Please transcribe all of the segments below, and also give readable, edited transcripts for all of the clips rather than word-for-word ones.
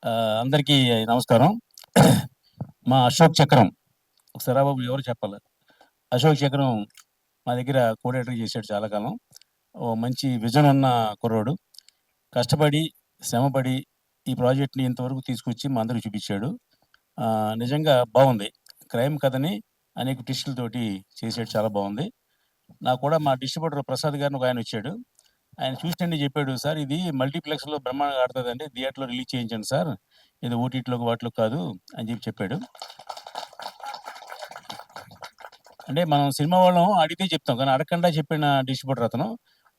అందరికీ నమస్కారం. మా అశోక్ చక్రం ఒకసారి బాబు ఎవరు చెప్పాలి? అశోక్ చక్రం మా దగ్గర కోఆర్డినేటర్ చేశాడు చాలా కాలం. మంచి విజన్ ఉన్న కుర్రోడు. కష్టపడి, శ్రమపడి ఈ ప్రాజెక్ట్‌ని ఇంతవరకు తీసుకొచ్చి మా అందరికి చూపించాడు. నిజంగా బావుంది. క్రైమ్ కథని అనేక ట్విస్టులతోటి చేసాడు, చాలా బావుంది. నాకు కూడా మా డిస్ట్రిబ్యూటర్ ప్రసాద్ గారిని ఒకాయనొచ్చాడు. ఆయన చూసండి చెప్పాడు, "సార్ ఇది మల్టీప్లెక్స్‌లో బ్రహ్మాండంగా ఆడతదండి. థియేటర్‌లో రిలీజ్ చేయించండి సార్. ఇది ఓటీటీలోకి వాటిలో కాదు" అని చెప్పాడు. అంటే మనం సినిమా వాళ్ళం అడిగితే చెప్తాం. కానీ అడగకుండా చెప్పిన డిస్ట్రిబ్యూటర్ అతను.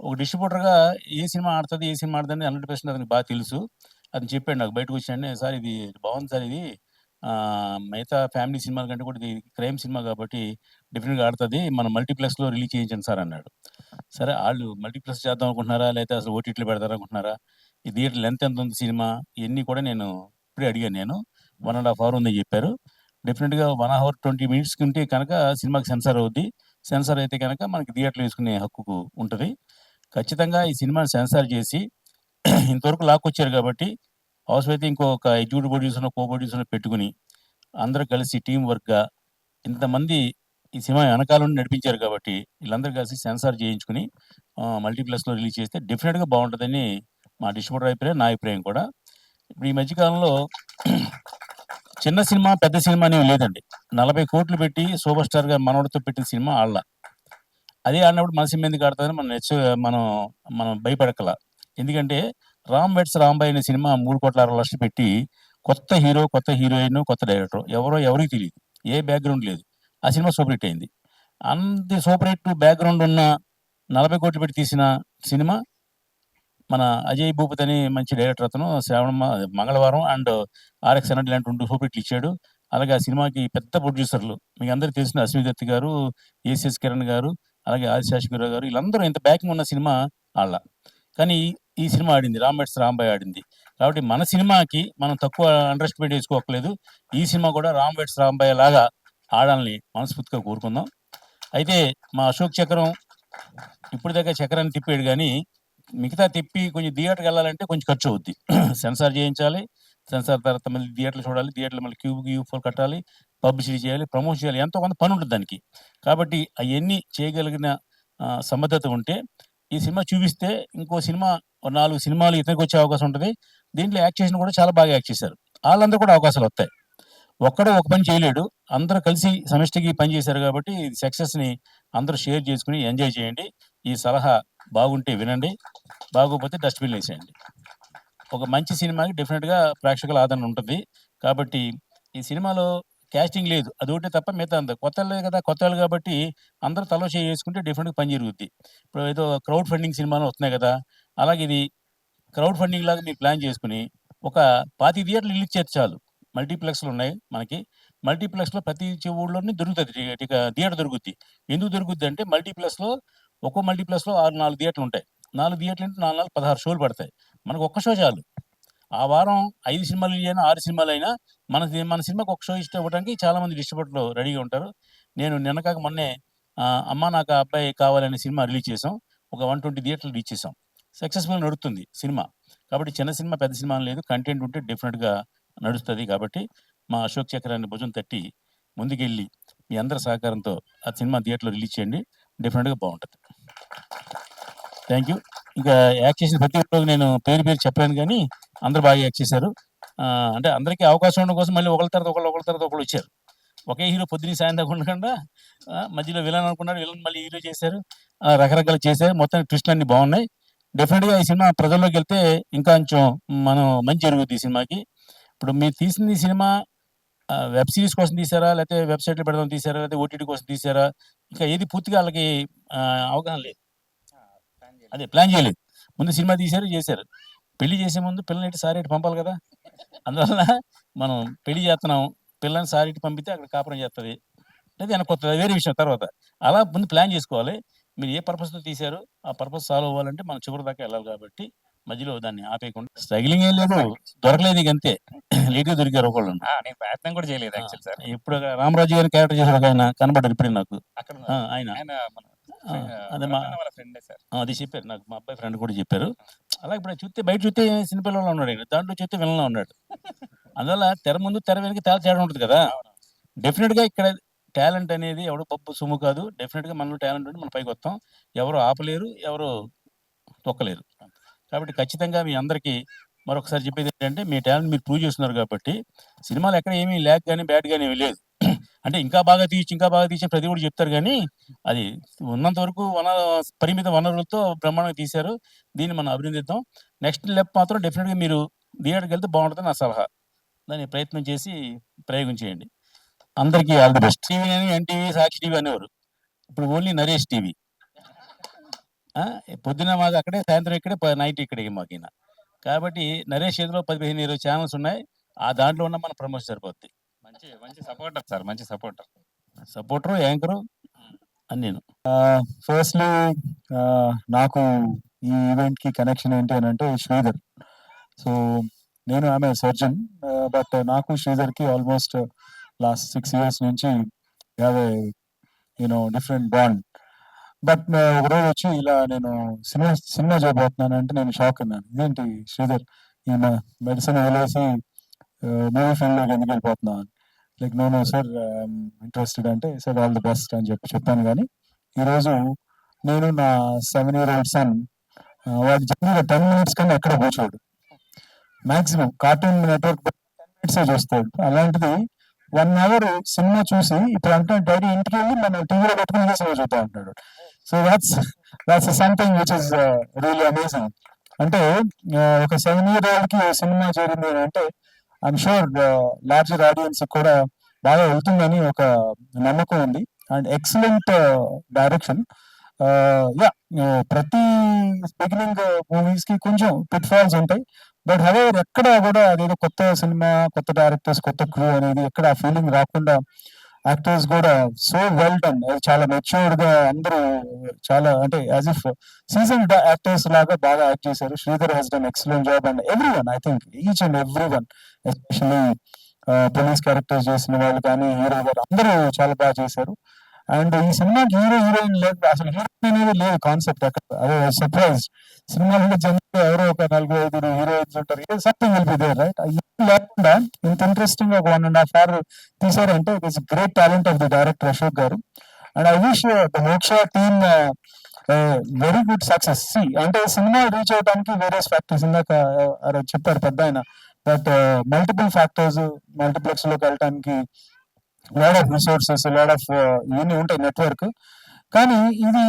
ఒక డిస్ట్రిబ్యూటర్‌గా ఏ సినిమా ఆడతది, ఏ సినిమా ఆడదని 100% అతనికి బాగా తెలుసు. అతను చెప్పాడు నాకు బయటకొచ్చాడనే, "సార్ ఇది బావుంది సార్ ఇది. మిగతా ఫ్యామిలీ సినిమాల కంటే కూడా ఇది క్రైమ్ సినిమా కాబట్టి డెఫినిట్‌గా ఆడతది. మనం మల్టీప్లెక్స్‌లో రిలీజ్ చేయించండి సార్" అన్నాడు. సరే ఆళ్ళు మల్టీప్లెక్స్ చేద్దాం అనుకుంటున్నారా? లేతే అసలు ఓటీటీలో పెడతారనుకుంటున్నారా? ఈ థియేటర్ లెంత్ ఎంతుంది సినిమా? ఇయన్నీ కూడా నేను ఇప్పుడే అడిగాను నేను. 1 ½ అవర్ ఉందని చెప్పారు. డెఫినిట్‌గా 1 అవర్ 20 మినిట్స్‌కి ఉంటే కనుక సినిమాకి సెన్సార్ అవుద్ది. సెన్సార్ అయితే గనక మనకి థియేటర్‌లో వేసుకునే హక్కు ఉంటది. ఖచ్చితంగా ఈ సినిమాని సెన్సార్ చేసి ఇంతవరకు లాక్కొచ్చారు కాబట్టి అవసరమైతే ఇంకొక ఎగ్జిక్యూటివ్ ప్రొడ్యూసర్‌నో, కో ప్రొడ్యూసర్‌నో పెట్టుకొని అందరూ కలిసి టీమ్ వర్క్‌గా ఇంతమంది ఈ సినిమా వెనకాల నుండి నడిపించారు కాబట్టి వీళ్ళందరూ కలిసి సెన్సార్ చేయించుకొని మల్టీప్లెక్స్‌లో రిలీజ్ చేస్తే డెఫినిట్‌గా బావుంటదని మా డిస్ట్రిబ్యూటర్ అభిప్రాయం, నా అభిప్రాయం కూడా. ఇప్పుడు ఈ మధ్య కాలంలో చిన్న సినిమా, పెద్ద సినిమా అనేమి లేదండి. 40,00,00,000 పెట్టి సూపర్ స్టార్‌గా మనోడితో పెట్టిన సినిమా ఆడల. అదే ఆడినప్పుడు మన సినిమా ఎందుకు ఆడతదని మనం మనం భయపడక్కల. ఎందుకంటే 'రామ్ వెడ్స్ రాంబాయ్' అనే సినిమా 3,60,00,000 పెట్టి కొత్త హీరో, కొత్త హీరోయిన్, కొత్త డైరెక్టర్ ఎవరో ఎవరికీ తెలీదు. ఏ బ్యాక్‌గ్రౌండ్ లేదు. ఆ సినిమా సూపర్ హిట్ అయింది. అంత సూపర్ హిట్ బ్యాక్‌గ్రౌండ్ ఉన్న 40,00,00,000 పెట్టి తీసిన సినిమా మన 'అజయ్ భూపతి' అని మంచి డైరెక్టర్ అతను. 'మంగళవారం' అండ్ 'ఆర్ఎక్స్ హండ్రెడ్' ఇలాంటి 2 సూపర్ హిట్లు ఇచ్చాడు. అలాగే ఆ సినిమాకి పెద్ద ప్రొడ్యూసర్‌లు మీకు అందరికి తెలిసిన 'అశ్విని దత్' గారు, 'ఏసీఎస్ కిరణ్' గారు, అలాగే 'ఆదిశేషగిరి' గారు వీళ్ళందరూ ఇంత బ్యాకింగ్ ఉన్న సినిమా ఆడల. కానీ ఈ సినిమా ఆడింది. 'రామ్ వెడ్స్ రాంబాయ్' ఆడింది. కాబట్టి మన సినిమాకి మనం తక్కువ అండర్ ఎస్టిమేట్ చేసుకోక్కర్లేదు. ఈ సినిమా కూడా 'రామ్ వెడ్స్ రాంబాయ్' లాగా ఆడాలని మనస్ఫూర్తిగా కోరుకుందాం. అయితే మా అశోక్ చక్రం ఇప్పటిదాకా చక్రాన్ని తిప్పాడు గానీ, మిగతా తిప్పి కొంచెం థియేటర్‌కెళ్ళాలంటే కొంచెం ఖర్చవుద్ది. సెన్సార్ చేయించాలి. సెన్సార్ తర్వాత మళ్ళీ థియేటర్‌లో చూడాలి. థియేటర్‌లో మళ్ళీ క్యూ4 కట్టాలి. పబ్లిసిటీ చేయాలి. ప్రమోషన్ చేయాలి. ఎంతో కొంత పనుంటది దానికి. కాబట్టి అయన్నీ చేయగలిగిన సమర్థత ఉంటే, ఈ సినిమా చూపిస్తే ఇంకో సినిమా ఓ 4 సినిమాలు ఇతనికొచ్చే అవకాశం ఉంటది. దీంట్లో యాక్ట్ చేసినవి కూడా చాలా బాగా యాక్ట్ చేశారు. ఆళ్ళందరూ కూడా అవకాశాలొత్తాయి. ఒక్కడే ఒక పని చేయలేడు. అందరూ కలిసి సమిష్టిగా ఈ పని చేశారు కాబట్టి సక్సెస్‌ని అందరూ షేర్ చేసుకొని ఎంజాయ్ చేయండి. ఈ సలహా బాగుంటే వినండి. బాగోకపోతే డస్ట్‌బిన్‌లో ఎసేయండి. ఒక మంచి సినిమాకి డెఫినిట్‌గా ప్రేక్షకుల ఆదరణ ఉంటది. కాబట్టి ఈ సినిమాలో కాస్టింగ్ లేదు. అదొకటే తప్ప మిగతా అంతా కొత్తోళ్ళే కదా! కొత్తోళ్ళు కాబట్టి అందరూ తలో చెయ్యి యేసుకుంటే డెఫినిట్‌గా పని జరుగుద్ది. ఇప్పుడు ఏదో క్రౌడ్ ఫండింగ్ సినిమాలు వస్తున్నాయి కదా! అలాగే ఇది క్రౌడ్ ఫండింగ్ లాగా మీరు ప్లాన్ చేసుకొని, ఒక 25 థియేటర్లు రిలీజ్ చేస్తే చాలు. మల్టీప్లెక్స్‌లున్నాయి మనకి. మల్టీప్లెక్స్‌లో ప్రతి ఊర్లోని దొరుకుతది. థియేటర్ దొరుకుద్ది. ఎందుకు దొరుకుద్దంటే ఒక్కో మల్టీప్లెక్స్‌లో 4 థియేటర్లుంటాయి. 4 థియేటర్లంటే 4, 4 16 షోలు పడతాయి. మనకు ఒక్క షో చాలు. ఆ వారం 5 సినిమాలు రిలీజ్ అయినా, 6 సినిమాలైనా మన సినిమాకి ఒక షో ఇవ్వడానికి చాలా మంది డిస్ట్రిబ్యూటర్లు రెడీగా ఉంటారు. నేను నిన్న కాక మొన్నే 'అమ్మ నాకు ఆ అబ్బాయి కావాలి' అనే సినిమా రిలీజ్ చేసాం. ఒక 120 థియేటర్లు రీచ్ చేసాం. సక్సెస్‌ఫుల్‌గా నడుస్తుంది సినిమా. కాబట్టి చిన్న సినిమా, పెద్ద సినిమా అని లేదు. కంటెంట్ ఉంటే డెఫినిట్‌గా నడుస్తది. కాబట్టి మా అశోక్ చక్రాన్ని భుజం తట్టి ముందుకెళ్ళి మీ అందరి సహకారంతో ఆ సినిమా థియేటర్‌లో రిలీజ్ చేయండి. డెఫినిట్‌గా బావుంటది. Thank you. ఇంకా యాక్ట్ చేసిన ప్రతి ఒక్కరికి నేను పేరు పేరు చెప్పలేను గానీ, అందరూ బాగా యాక్ట్ చేశారు. అంటే అందరికీ అవకాశం ఉండడం కోసం మళ్ళీ ఒకళ్ళ తర్వాత ఒకళ్ళు, ఒకళ్ళ తర్వాత ఒకళ్ళొచ్చారు. ఒకే హీరో పొద్దున్నుంచి సాయం దాకా ఉండకుండా మధ్యలో విలన్ అనుకున్నారు. విలన్ మళ్ళీ హీరో చేశారు. రకరకాలుగా చేశారు. మొత్తానికి ట్విస్ట్‌లన్నీ బావున్నాయి. డెఫినిట్‌గా ఈ సినిమా ప్రజల్లోకెళ్తే ఇంకా కొంచెం మంచి జరుగుద్ది ఈ సినిమాకి. ఇప్పుడు మీరు తీసింది ఈ సినిమా వెబ్ సీరీస్ కోసం తీశారా? లేతే వెబ్‌సైట్‌లో పెడదామని తీశారా? లేతే ఓటీటీ కోసం తీశారా? ఇంకా ఏది పూర్తిగా ఆళ్ళకి అవగాహన లేదు. అదే ప్లాన్ చేయలేదు. ముందు సినిమా తీశారు, చేశారు. పెళ్లి చేసే ముందు పిల్లనేటి సారేటి పంపాలి గదా! అందువలన మనం పెళ్లి చేత్తన్నాం. పిల్లని సారేటి పంపితే అక్కడ కాపురం చేత్తది. లేదా ఎనక్కొత్తది. అది వేరే విషయం తర్వాత. అలా ముందు ప్లాన్ జేసుకోవాలి. మీరు ఏ పర్పస్‌తో తీశారో, ఆ పర్పస్ సాల్వ్ అవ్వాలంటే మనం చివరి దాకా ఎళ్ళాలి గాబట్టి, మధ్యలో దాన్ని ఆపేయకుండా స్ట్రగలింగ్ ఏం లేదు. దొరకలేదు ఇగంతే. లేట్‌గా దొరికారు ఒకళ్ళును. నేను ప్రయత్నం కూడా చేయలేదు ఆ! Actual sir. ఇప్పుడు 'రామరాజు' గారిని క్యారెక్టర్ చేసాడు ఒకాయన కనపడ్డారు ఇప్పుడే నాకు. అక్కడున్నారు. ఆయన. ఆయన మన ఆ! అదే మా భరత్ అన్న వాళ్ళ ఫ్రెండే సార్. అది చెప్పారు నాకు. మా అబ్బాయి ఫ్రెండ్ కూడా చెప్పారు. అలా ఇప్పుడు చూత్తే బయట చూత్తే చిన్న పిల్లోడిలా ఉన్నాడాయన. దాంట్లో చూత్తే విలన్‌లా ఉన్నాడు. అందువల్ల తెర ముందు, తెర వెనక చాలా తేడా ఉంటది కదా! డెఫినిట్‌గా ఇక్కడ టాలెంట్ అనేది ఎవడు పప్పు సొమ్ము కాదు. డెఫినిట్‌గా మనలో టాలెంట్ ఉంటే మనం పైకొత్తాం. ఎవరు ఆపలేరు, ఎవరు తొక్కలేరు. కాబట్టి ఖచ్చితంగా మీ అందరికీ మరొకసారి చెప్పేదేంటంటే, మీ టాలెంట్ మీరు ప్రూవ్ చేస్తున్నారు కాబట్టి, సినిమాలో ఎక్కడ ఏమి ల్యాగ్ గాని, బ్యాడ్ గాని ఏమి లేదు. అంటే ఇంకా బాగా తీయొచ్చు, ఇంకా బాగా తీయొచ్చు అని ప్రతి ఒక్కడు చెప్తారు గానీ, అది ఉన్నంత వరకు పరిమిత వనరులతో బ్రహ్మాండంగా తీశారు. దీన్ని మనం అభినందిద్దాం. నెక్స్ట్ లెప్ మాత్రం డెఫినిట్‌గా మీరు థియేటర్‌కెళ్తే బావుంటదని నా సలహా. దాన్ని ప్రయత్నం చేసి ప్రయోగం చేయండి. అందరికీ ఆల్ ది బెస్ట్. టీవీ అని ఎన్‌టీవీ, సాక్షి టీవీ అనేవారు. ఇప్పుడు ఓన్లీ నరేష్ టీవీ. ఆ! పొద్దున మాది అక్కడే, సాయంత్రం ఇక్కడే, నైట్ ఇక్కడే మాకిన. కాబట్టి నరేష్ చేతిలో 10, 15, 20 ఛానెల్స్ ఉన్నాయి. ఆ దాంట్లో ఉన్న మన ప్రమోషన్ సరిపోద్ది. మంచి మంచి సపోర్టర్ సార్. మంచి సపోర్టర్. సపోర్టరు, యాంకరు అన్నీను. ఫస్ట్‌లీ నాకు ఈ ఈవెంట్‌కి కనెక్షన్ ఏంటి అనంటే శ్రీధర్. సో, నేను ఐయామ్ ఏ సర్జన్. బట్ నాకు శ్రీధర్‌కి ఆల్మోస్ట్ లాస్ట్ 6 ఇయర్స్ నుంచి we have a different bond. But ఒకరోజు వచ్చి ఇలా నేను సినిమా చేయబోతున్నానంటే నేను షాక్ అన్నాను. ఇదేంటి శ్రీధర్ ఈయన మెడిసిన్ వదిలేసి మూవీ ఫీల్డ్‌లోకి ఎందుకు వెళ్ళిపోతున్నావు అని. Like no no sir I'm interested అంటే సార్ ఆల్ ది బెస్ట్ అని చెప్పాను గానీ, ఈరోజు నేను నా 7 ఇయర్ ఓల్డ్ సన్ వాడు జనరల్‌గా 10 మినిట్స్ కన్నా ఎక్కడ కూర్చోడు. మాక్సిమం కార్టూన్ నెట్‌వర్క్ 10 మినిట్సే చూస్తాడు. అలాంటిది 1 అవర్ సినిమా చూసి ఇప్పుడు అంటున్నాడు డాడీ ఇంటికెళ్ళి మనం టీవీలో పెట్టుకొని ఇదే సినిమా చూద్దాం అంటున్నాడు. So that's something which is really amazing. అంటే ఒక 7 ఇయర్ ఓల్డ్‌కి సినిమా చేరింది అంటే ఐయామ్ షూర్ లార్జర్ ఆడియన్స్ కూడా బాగా వెళ్తుందని ఒక నమ్మకం ఉంది. And excellent direction. ప్రతి బిగినింగ్ మూవీస్‌కి కొంచెం పిట్ ఫాల్స్ ఉంటాయి. బట్ హౌఎవర్ ఎక్కడ కూడా అదేదో కొత్త సినిమా, కొత్త డైరెక్టర్స్, కొత్త క్రూ అనేది ఎక్కడ ఆ ఫీలింగ్ రాకుండా యాక్టర్స్ కూడా సో వెల్ డన్. చాలా మెచ్యూర్డ్‌గా అందరూ చాలా అంటే యాస్ ఇఫ్ సీజన్డ్ యాక్టర్స్ లాగా బాగా యాక్ట్ చేశారు. Sridhar has done excellent job and everyone I think each and everyone especially police characters చేసిన వాళ్ళు కానీ, హీరో గారు అందరూ చాలా బాగా చేశారు. అండ్ ఈ సినిమాకి హీరో, హీరోయిన్ లేదు. అసలు హీరోయిన్ అనేది లేదు కాన్సెప్ట్ అక్కడ. అదే సర్ప్రైజ్. సినిమాలో జనరల్‌గా ఎవరో ఒక 4, 5 హీరోయిన్స్ ఉంటారు. ఏదో something will be there right. అది లేకుండా ఇంత ఇంట్రెస్టింగ్‌గా ఒక 1 ½ అవర్ తీశారంటే it is great talent of the director Ashok garu. And I wish the Moksha team very good success. అంటే సినిమా రీచ్ అవ్వడానికి వేరియస్ ఫ్యాక్టర్స్ ఇందాక చెప్పారు పెద్దాయన. బట్ మల్టిపుల్ ఫ్యాక్టర్స్ మల్టీప్లెక్స్‌లోకి వెళ్ళటానికి lot of resources, lot of ఇవన్నీ ఉంటాయి నెట్వర్క్. కానీ ఇది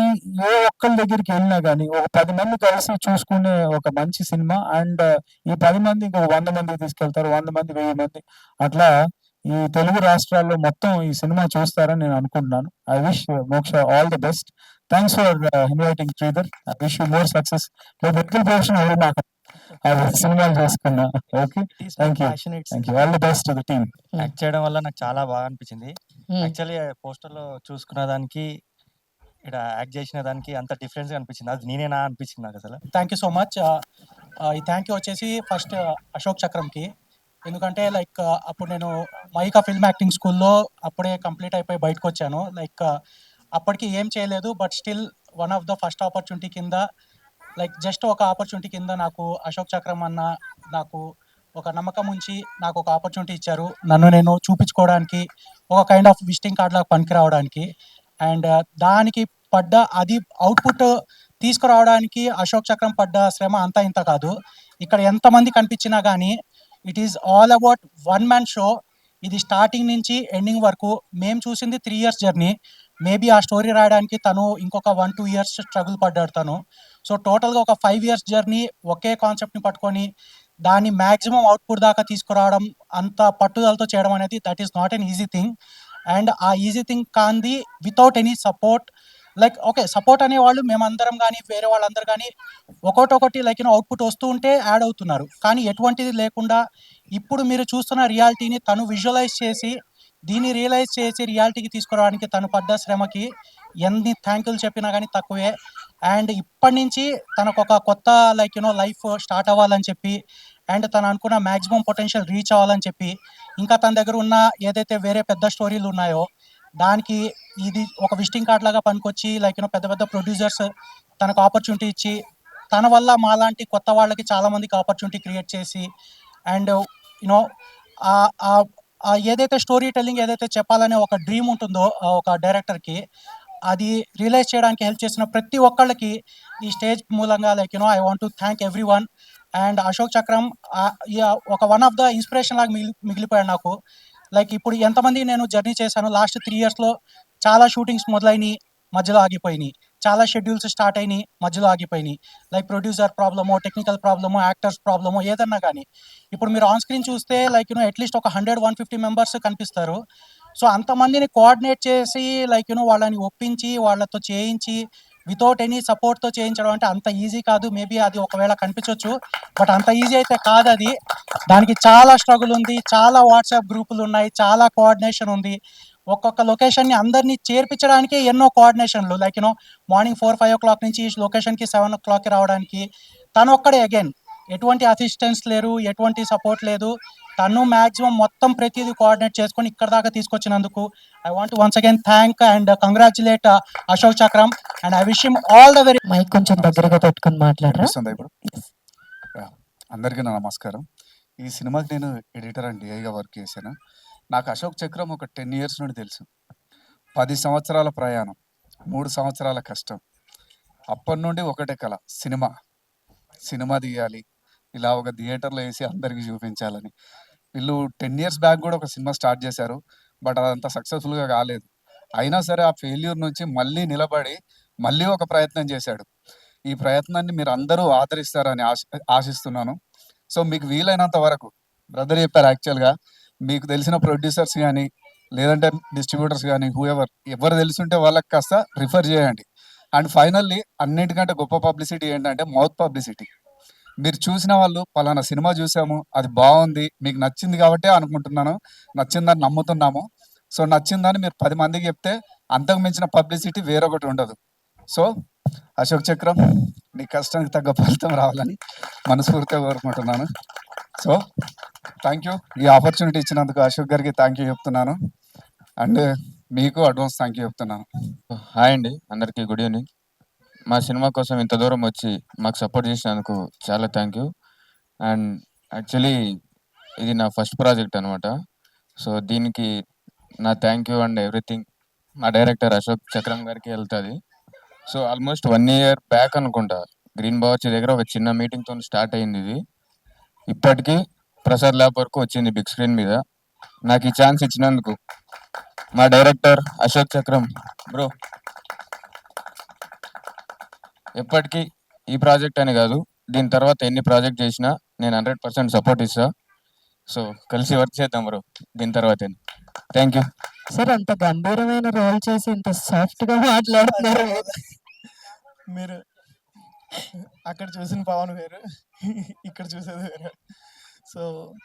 ఏ ఒక్కళ్ళ దగ్గరికి వెళ్ళినా గానీ, ఒక 10 మంది కలిసి చూసుకునే ఒక మంచి సినిమా. అండ్ ఈ 10 మంది ఇంకొక 100 మందికి తీసుకెళ్తారు. 100 మంది, 1000 మంది అట్లా ఈ తెలుగు రాష్ట్రాల్లో మొత్తం ఈ సినిమా చూస్తారని నేను అనుకుంటున్నాను. ఐ విష్ మోక్ష all the best. Thanks for inviting Sridhar. I wish you more success. Medical profession ఎవరు నాకు సినిమాలు చేసుకున్నా. Okay. Thank you. Thank you. All the best to the team. Act చేయడం వల్ల నాకు చాలా బాగా అనిపించింది. యాక్చువల్లీ పోస్టర్‌లో చూసుకున్న దానికి, ఇక్కడ యాక్ట్ చేసిన దానికి అంత డిఫరెన్స్‌గా అనిపించింది. అది నేనేనా అనిపించింది నాకసలు. Thank you so much. ఈ థ్యాంక్ యూ వచ్చేసి ఫస్ట్ అశోక్ చక్రంకి. ఎందుకంటే లైక్ అప్పుడు నేను మైకా ఫిల్మ్ యాక్టింగ్ స్కూల్‌లో అప్పుడే కంప్లీట్ అయిపోయి బయటకొచ్చాను. లైక్ అప్పటికి ఏం చేయలేదు. But still one of the first opportunity కింద లైక్ జస్ట్ ఒక ఆపర్చునిటీ కింద నాకు అశోక్ చక్రం అన్న నాకు ఒక నమ్మకం ఉంచి నాకు ఒక ఆపర్చునిటీ ఇచ్చారు. నన్ను నేను చూపించుకోవడానికి, ఒక కైండ్ ఆఫ్ విజిటింగ్ కార్డ్ లాగా పనికి రావడానికి. అండ్ దానికి పడ్డ అది అవుట్‌పుట్ తీసుకురావడానికి అశోక్ చక్రం పడ్డ శ్రమ అంతా ఇంత కాదు. ఇక్కడ ఎంతమంది కనిపించినా గానీ it is all about one man show. ఇది స్టార్టింగ్ నుంచి ఎండింగ్ వరకు మేము చూసింది 3 ఇయర్స్ జర్నీ. మేబీ ఆ స్టోరీ రాయడానికి తను ఇంకొక 1, 2 ఇయర్స్ స్ట్రగుల్ పడ్డాడు తను. సో టోటల్‌గా ఒక 5 ఇయర్స్ జర్నీ ఒకే కాన్సెప్ట్‌ని పట్టుకొని దాన్ని మాక్సిమం అవుట్‌పుట్ దాకా తీసుకురావడం, అంత పట్టుదలతో చేయడం అనేది that is not an easy thing. And ఆ ఈజీ థింగ్ కాంది without any support. Like okay, support అనేవాళ్ళు మేమందరం కానీ, వేరే వాళ్ళందరూ కానీ ఒక్కొక్కటి లైక్ అవుట్‌పుట్ వస్తూ ఉంటే యాడ్ అవుతున్నారు. కానీ ఎటువంటిది లేకుండా ఇప్పుడు మీరు చూస్తున్న రియాలిటీని తను విజువలైజ్ చేసి, దీన్ని రియలైజ్ చేసి రియాలిటీకి తీసుకురావడానికి తను పడ్డ శ్రమకి ఎన్ని థ్యాంక్‌లు చెప్పినా గానీ తక్కువే. అండ్ ఇప్పటి నుంచి తనకొక కొత్త లైక్ లైఫ్ స్టార్ట్ అవ్వాలని చెప్పి, అండ్ తను అనుకున్న మాక్సిమం పొటెన్షియల్ రీచ్ అవ్వాలని చెప్పి, ఇంకా తన దగ్గర ఉన్న ఏదైతే వేరే పెద్ద స్టోరీలు ఉన్నాయో దానికి ఇది ఒక విజిటింగ్ కార్డ్ లాగా పనికొచ్చి లైక్ పెద్ద పెద్ద ప్రొడ్యూసర్స్ తనకు ఆపర్చునిటీ ఇచ్చి, తన వల్ల మాలాంటి కొత్త వాళ్ళకి చాలా మందికి ఆపర్చునిటీ క్రియేట్ చేసి, అండ్ యూనో ఏదైతే స్టోరీ టెల్లింగ్ ఏదైతే చెప్పాలనే ఒక డ్రీమ్ ఉంటుందో ఒక డైరెక్టర్కి, అది రియలైజ్ చేయడానికి హెల్ప్ చేసిన ప్రతి ఒక్కళ్ళకి ఈ స్టేజ్ మూలంగా I want to thank every one. And Ashok చక్రం ఒక వన్ ఆఫ్ ద ఇన్స్పిరేషన్ లాగా మిగిలిపోయాడు నాకు. ఇప్పుడు ఎంతమంది నేను జర్నీ చేశాను లాస్ట్ 3 yearsలో, చాలా షూటింగ్స్ మొదలైనవి, మధ్యలో ఆగిపోయినాయి, చాలా షెడ్యూల్స్ స్టార్ట్ అయినాయి, మధ్యలో ఆగిపోయినాయి. ప్రొడ్యూసర్ ప్రాబ్లమో, టెక్నికల్ ప్రాబ్లమో, యాక్టర్స్ ప్రాబ్లమో ఏదన్నా కానీ. ఇప్పుడు మీరు ఆన్ స్క్రీన్ చూస్తే అట్లీస్ట్ ఒక 100-150 మెంబర్స్ కనిపిస్తారు. సో అంతమందిని కోఆర్డినేట్ చేసి వాళ్ళని ఒప్పించి, వాళ్ళతో చేయించి, వితౌట్ ఎనీ సపోర్ట్తో చేయించడం అంటే అంత ఈజీ కాదు. మేబీ అది ఒకవేళ కనిపించవచ్చు, బట్ అంత ఈజీ అయితే కాదు అది. దానికి చాలా స్ట్రగుల్ ఉంది, చాలా వాట్సాప్ గ్రూపులు ఉన్నాయి, చాలా కోఆర్డినేషన్ ఉంది. ఒక్కొక్క లొకేషన్ని అందరినీ చేర్పించడానికి ఎన్నో కోఆర్డినేషన్లు. మార్నింగ్ 4-5 o'clock నుంచి లొకేషన్కి 7 o'clockకి రావడానికి తను ఒక్కడే. అగైన్ ఎటువంటి అసిస్టెన్స్ లేరు, ఎటువంటి సపోర్ట్ లేదు. తను మ్యాక్సిమం మొత్తం ప్రతిదీ కోఆర్డినేట్ చేసుకొని ఇక్కడ దాకా తీసుకొచ్చినందుకు I want once again thank and congratulate Ashok Chakram. And I wish him all the very. Mike కొంచెం దగ్గరగా పెట్టుకొని మాట్లాడరా. వినిపిస్తుందా ఇప్పుడు? అందరికీ నా నమస్కారం. ఈ సినిమాకి నేను ఎడిటర్ అండ్ డిఐగా వర్క్ చేశాను. నాకు అశోక్ చక్రం ఒక 10 years నుండి తెలుసు. 10 సంవత్సరాల ప్రయాణం, 3 సంవత్సరాల కష్టం. అప్పటి నుండి ఒకటే కళ, సినిమా తీయాలి, ఇలా ఒక థియేటర్లో వేసి అందరికీ చూపించాలని. వీళ్ళు 10 years బ్యాక్ కూడా ఒక సినిమా స్టార్ట్ చేశారు, బట్ అదంతా సక్సెస్ఫుల్గా కాలేదు. అయినా సరే ఆ ఫెయిల్యూర్ నుంచి మళ్ళీ నిలబడి మళ్ళీ ఒక ప్రయత్నం చేశాడు. ఈ ప్రయత్నాన్ని మీరు అందరూ ఆదరిస్తారని ఆశిస్తున్నాను. సో మీకు వీలైనంత వరకు, బ్రదర్ చెప్పారు యాక్చువల్గా, మీకు తెలిసిన ప్రొడ్యూసర్స్ కానీ లేదంటే డిస్ట్రిబ్యూటర్స్ కానీ ఎవరు తెలుసుంటే వాళ్ళకి కాస్త రిఫర్ చేయండి. అండ్ ఫైనల్లీ అన్నిటికంటే గొప్ప పబ్లిసిటీ ఏంటంటే మౌత్ పబ్లిసిటీ. మీరు చూసిన వాళ్ళు పలానా సినిమా చూసాము, అది బాగుంది, మీకు నచ్చింది కాబట్టే అనుకుంటున్నాను, నచ్చిందని నమ్ముతున్నాము. సో నచ్చిందని మీరు 10 మందికి చెప్తే అంతకు మించిన పబ్లిసిటీ వేరొకటి ఉండదు. సో అశోక్ చక్రం, నీ కష్టానికి తగ్గ ఫలితం రావాలని మనస్ఫూర్తిగా కోరుకుంటున్నాను. So thank you. ఈ ఆపర్చునిటీ ఇచ్చినందుకు అశోక్ గారికి థ్యాంక్ యూ చెప్తున్నాను. అండ్ మీకు అడ్వాన్స్ థ్యాంక్ యూ చెప్తున్నాను. హాయ్ అండి, అందరికీ గుడ్ ఈవినింగ్. మా సినిమా కోసం ఇంత దూరం వచ్చి మాకు సపోర్ట్ చేసినందుకు చాలా థ్యాంక్ యూ. అండ్ యాక్చువల్లీ ఇది నా ఫస్ట్ ప్రాజెక్ట్ అనమాట. సో దీనికి నా థ్యాంక్ యూ అండ్ ఎవ్రీథింగ్ మా డైరెక్టర్ అశోక్ చక్రం గారికి వెళ్తుంది. సో ఆల్మోస్ట్ 1 year బ్యాక్ అనుకుంటా, గ్రీన్ బావర్చి దగ్గర ఒక చిన్న మీటింగ్తో స్టార్ట్ అయింది ఇది. ఇప్పటికీ ప్రసాద్ ల్యాబ్ వరకు వచ్చింది బిగ్ స్క్రీన్ మీద. నాకు ఈ ఛాన్స్ ఇచ్చినందుకు మా డైరెక్టర్ అశోక్ చక్రం బ్రో, ఎప్పటికీ ఈ ప్రాజెక్ట్ అని కాదు, దీని తర్వాత ఎన్ని ప్రాజెక్ట్ చేసినా నేను 100% సపోర్ట్ ఇస్తా. సో కలిసి వర్క్ చేద్దాం బ్రో దీని తర్వాత. Thank you sir. అంత గంభీరమైన రోల్ చేసి ఇంత సాఫ్ట్ గా మాట్లాడుతున్నారు. మీరు అక్కడ చూసిన పవన్ వేరు, ఇక్కడ చూసేది వేరు. So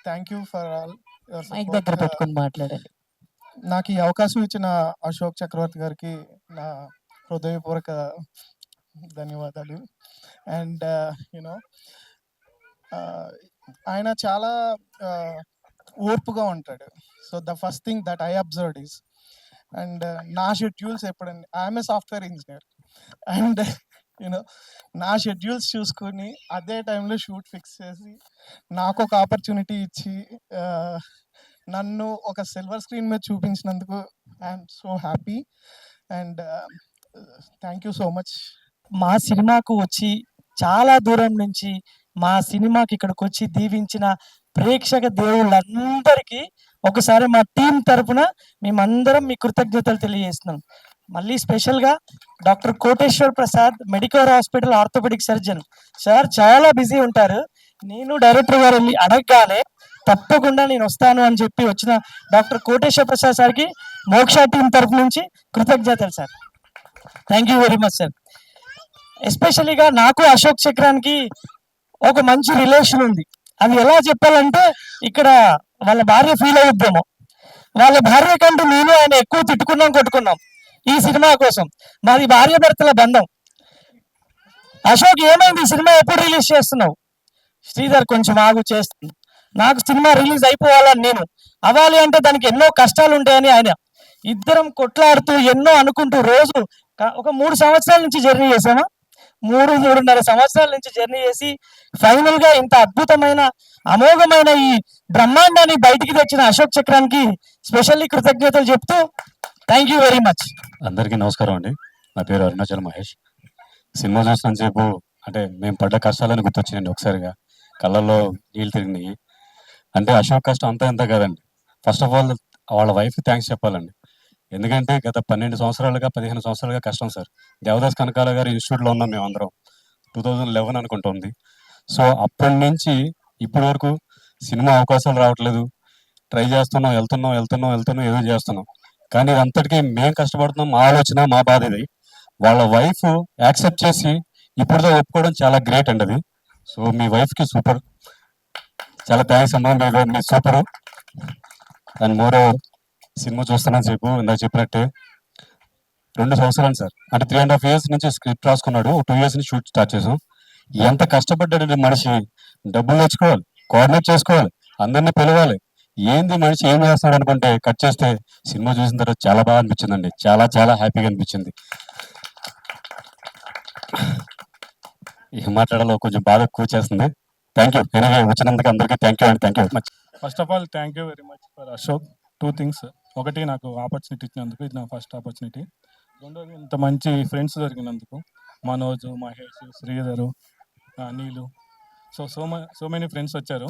thank you for all your mic దగ్గర పెట్టుకొని మాట్లాడండి. నాకు ఈ అవకాశం ఇచ్చిన అశోక్ చక్రవర్తి గారికి నా హృదయపూర్వక ధన్యవాదాలు. అండ్ యూనో ఆయన చాలా ఓర్పుగా ఉంటాడు. So the first thing that I observed is, and నా షెడ్యూల్స్ ఎప్పుడండి, I'm a software engineer, and you know నా షెడ్యూల్స్ చూసుకొని అదే టైంలో షూట్ ఫిక్స్ చేసి నాకు ఒక ఆపర్చునిటీ ఇచ్చి నన్ను ఒక సిల్వర్ స్క్రీన్ మీద చూపించినందుకు I'm so happy. And thank you so much. మా సినిమాకు వచ్చి చాలా దూరం నుంచి మా సినిమాకి ఇక్కడికి వచ్చి దీవించిన ప్రేక్షక దేవుళ్ళందరికీ ఒకసారి మా టీం తరపున మేమందరం మీ కృతజ్ఞతలు తెలియజేస్తున్నాం. మళ్ళీ స్పెషల్గా doctor Koteshwar Prasad, medical hospital orthopaedic surgeon sir చాలా బిజీ ఉంటారు. నేను డైరెక్టర్ గారు వెళ్ళి అడగగానే తప్పకుండా నేను వస్తాను అని చెప్పి వచ్చిన డాక్టర్ కోటేశ్వర్ ప్రసాద్ సార్కి మోక్ష టీం తరపు నుంచి కృతజ్ఞతలు sir. Thank you very much sir. ఎస్పెషలీగా నాకు అశోక్ చక్రానికి ఒక మంచి రిలేషన్ ఉంది. అది ఎలా చెప్పాలంటే, ఇక్కడ వాళ్ళ భార్య ఫీల్ అవుద్దేమో, వాళ్ళ భార్య కంటే నేను ఆయన ఎక్కువ కొట్టుకున్నాం ఈ సినిమా కోసం. మాది భార్య భర్తల బంధం. అశోక్ ఏమైంది, సినిమా ఎప్పుడు రిలీజ్ చేస్తున్నావు? శ్రీధర్ కొంచెం ఆగు చేస్తుంది. నాకు సినిమా రిలీజ్ అయిపోవాలని, నేను అవ్వాలి అంటే దానికి ఎన్నో కష్టాలు ఉంటాయని ఆయన. ఇద్దరం కొట్లాడుతూ ఎన్నో అనుకుంటూ రోజు ఒక 3 సంవత్సరాల నుంచి జర్నీ చేసామా. మూడున్నర సంవత్సరాల నుంచి జర్నీ చేసి ఫైనల్ గా ఇంత అద్భుతమైన అమోఘమైన ఈ బ్రహ్మాండాన్ని బయటికి తెచ్చిన అశోక్ చక్రానికి స్పెషల్లీ కృతజ్ఞతలు చెప్తూ థ్యాంక్ యూ వెరీ మచ్. అందరికీ నమస్కారం అండి. నా పేరు అరుణాచల్ మహేష్. సినిమా చూసినంతసేపు అంటే మేము పడ్డ కష్టాలని గుర్తొచ్చినాయండి ఒకసారిగా. కళ్ళల్లో నీళ్ళు తిరిగినాయి. అంటే అశోక్ కష్టం అంతా ఇంత కాదండి. ఫస్ట్ ఆఫ్ ఆల్ వాళ్ళ వైఫ్‌కి థాంక్స్ చెప్పాలండి. ఎందుకంటే గత 12 సంవత్సరాలుగా, 15 సంవత్సరాలుగా కష్టం సార్. దేవదాస్ కనకాల గారి ఇన్‌స్టిట్యూట్‌లో ఉన్నాం మేమందరం. 2011 అనుకుంటుంది. సో, అప్పటి నుంచి ఇప్పటి వరకు సినిమా అవకాశాలు రావట్లేదు. ట్రై చేస్తున్నాం, వెళ్తున్నాం ఏదో చేస్తున్నాం. కానీ ఇదంతటికి మేము కష్టపడుతున్నాం. మా ఆలోచన, మా బాధ ఇది. వాళ్ళ వైఫ్ యాక్సెప్ట్ చేసి ఇప్పటితో ఒప్పుకోవడం చాలా గ్రేట్ అండి అది. సో, మీ వైఫ్‌కి సూపర్. చాలా థాంక్స్ అమ్మా. మీరు సూపరు. అండ్ మోరోవర్ సినిమా చూస్తున్నాను సేపు ఇందాక చెప్పినట్టే 2 సంవత్సరాలు సార్. అంటే 3½ ఇయర్స్ నుంచి స్క్రిప్ట్ రాసుకున్నాడు. 2 ఇయర్స్ నుంచి షూట్ స్టార్ట్ చేసాం. ఎంత కష్టపడ్డాడండి మనిషి. డబ్బులు తెచ్చుకోవాలి, కోఆర్డినేట్ చేసుకోవాలి, అందరిని పిలవాలి. ఏంది మనిషి ఏం చేస్తున్నాడు అనుకుంటే కట్ చేస్తే సినిమా చూసిన తర్వాత చాలా బాగా అనిపించిందండి. చాలా చాలా హ్యాపీగా అనిపించింది. ఏం మాట్లాడాలో కొంచెం బాగా ఎక్కువ చేస్తుంది. Thank you. ఎనీవే వచ్చినందుకు అందరికీ థ్యాంక్ యూ అండి. Thank you very much. First of all thank you very much for Ashok. 2 things. ఒకటి నాకు ఆపర్చునిటీ ఇచ్చినందుకు, ఇది నా ఫస్ట్ ఆపర్చునిటీ. రెండోది ఇంత మంచి ఫ్రెండ్స్ దొరికినందుకు, మనోజ్, మహేష్, శ్రీధరు, నీలు. సో మెనీ ఫ్రెండ్స్ వచ్చారు.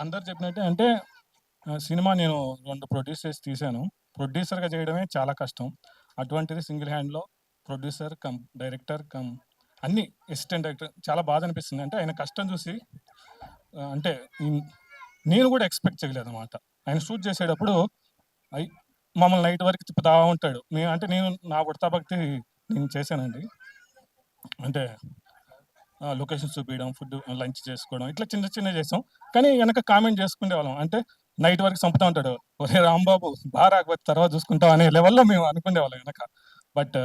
అందరు చెప్పినట్టే అంటే సినిమా నేను 2 ప్రొడ్యూస్ చేసి తీశాను. ప్రొడ్యూసర్‌గా చేయడమే చాలా కష్టం. అటువంటిది సింగిల్ హ్యాండ్‌లో ప్రొడ్యూసర్ కమ్ డైరెక్టర్ కమ్ అన్నీ అసిస్టెంట్ డైరెక్టర్ చాలా బాధ అనిపిస్తుంది. అంటే ఆయన కష్టం చూసి అంటే నేను కూడా ఎక్స్‌పెక్ట్ చేయలేదన్నమాట. ఆయన షూట్ చేసేటప్పుడు అయి మమ్మల్ని నైట్ వరకు తిప్పుతా ఉంటాడు. అంటే నేను నా ఉడతా భక్తి నేను చేశానండి. అంటే లొకేషన్ చూపియడం, ఫుడ్ లంచ్ చేసుకోవడం ఇట్లా చిన్నవి చేసాం. కానీ వెనక కామెంట్ చేసుకునేవాళ్ళం. అంటే నైట్ వరకు చంపుతా ఉంటాడు. ఒరేయ్ రాంబాబు బాగా రాకపోతే తర్వాత చూసుకుంటాం అనే లెవెల్‌లో మేము అనుకునేవాళ్ళం వెనక. But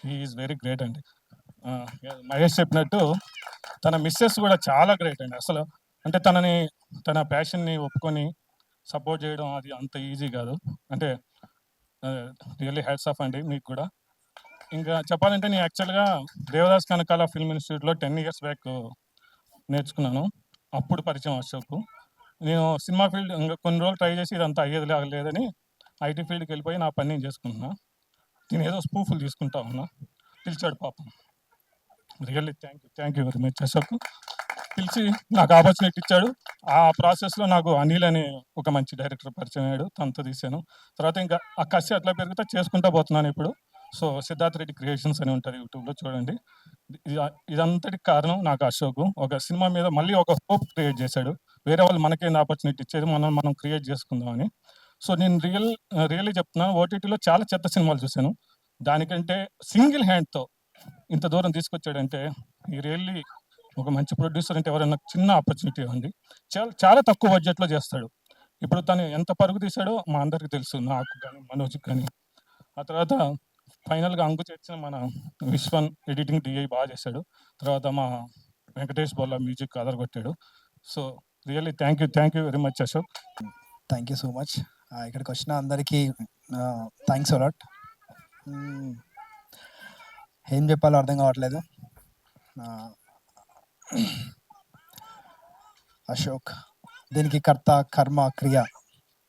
he is very great అండి. మహేష్ చెప్పినట్టు తన మిస్సెస్ కూడా చాలా గ్రేట్ అండి. అసలు అంటే తన ప్యాషన్‌ని ఒప్పుకొని సపోర్ట్ చేయడం అది అంత ఈజీ కాదు. అంటే రియల్లీ హ్యాట్స్ ఆఫ్ అండి మీకు కూడా. ఇంకా చెప్పాలంటే నేను యాక్చువల్‌గా దేవదాస్ కనకాల ఫిల్మ్ ఇన్స్టిట్యూట్‌లో 10 ఇయర్స్ బ్యాక్ నేర్చుకున్నాను. అప్పుడు పరిచయం అశోక్. నేను సినిమా ఫీల్డ్ ఇంకా కొన్ని రోజులు ట్రై చేసి ఇదంతా అయ్యేది లేదని ఐటీ ఫీల్డ్‌కి వెళ్ళిపోయి నా పని నేను చేసుకుంటున్నా. నేను ఏదో స్పూఫులు తీసుకుంటా ఉన్నా. పిలిచాడు పాపం. Really thank you very much Ashok. పిలిచి నాకు ఆపర్చునిటీ ఇచ్చాడు. ఆ ప్రాసెస్‌లో నాకు అనిల్ అనే ఒక మంచి డైరెక్టర్ పరిచయం అయ్యాడు. తనతో తీశాను. తర్వాత ఇంకా ఆ కసి అట్లా పెరుగుతా చేసుకుంటా పోతున్నాను ఇప్పుడు. సో, సిద్ధార్థ్ రెడ్డి క్రియేషన్స్ అని ఉంటుంది యూట్యూబ్‌లో చూడండి. ఇదంతటికి కారణం నాకు అశోక్. ఒక సినిమా మీద మళ్ళీ ఒక హోప్ క్రియేట్ చేశాడు. వేరే వాళ్ళు మనకేంది ఆపర్చునిటీ ఇచ్చేది, మనం క్రియేట్ చేసుకుందాం అని. సో, నేను రియల్లీ చెప్తున్నాను. ఓటీటీలో చాలా చెత్త సినిమాలు చూశాను. దానికంటే సింగిల్ హ్యాండ్‌తో ఇంత దూరం తీసుకొచ్చాడంటే ఈ రియల్లీ ఒక మంచి ప్రొడ్యూసర్ అంటే ఎవరైనా చిన్న ఆపర్చునిటీ ఇవ్వండి. చాలా తక్కువ బడ్జెట్‌లో చేస్తాడు. ఇప్పుడు తను ఎంత పరుగు తీశాడో మా అందరికీ తెలుసు. నాకు కానీ, మనోజ్‌కి కానీ. ఆ తర్వాత ఫైనల్‌గా అంకు చేర్చిన మన విశ్వన్ ఎడిటింగ్ డిఐ బాగా చేశాడు. తర్వాత మా వెంకటేష్ బొల్ల మ్యూజిక్ అదరగొట్టాడు. So, really thank you very much Ashok. Thank you so much. ఇక్కడికి వచ్చిన అందరికీ థ్యాంక్స్ అలాట్. ఏం చెప్పాలో అర్థం కావట్లేదు. అశోక్ దీనికి కర్త, కర్మ, క్రియ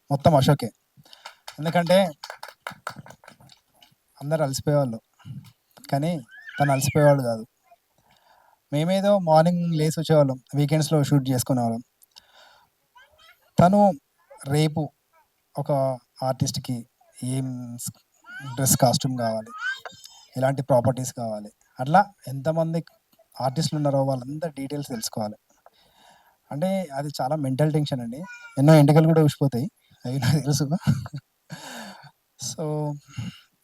మొత్తం అశోకే. ఎందుకంటే అందరు అలసిపోయేవాళ్ళు, కానీ తను అలసిపోయేవాడు కాదు. మేమేదో మార్నింగ్ లేసి వచ్చేవాళ్ళం, వీకెండ్స్లో షూట్ చేసుకునేవాళ్ళం. తను రేపు ఒక ఆర్టిస్ట్కి ఏం డ్రెస్ కాస్ట్యూమ్ కావాలి, ఎలాంటి ప్రాపర్టీస్ కావాలి, అట్లా ఎంతమంది ఆర్టిస్టులు ఉన్నారో వాళ్ళందరి డీటెయిల్స్ తెలుసుకోవాలి. అంటే అది చాలా మెంటల్ టెన్షన్ అండి. ఎన్నో ఎంటకలు కూడా ఊసిపోతాయి, అవి నాకు తెలుసు. సో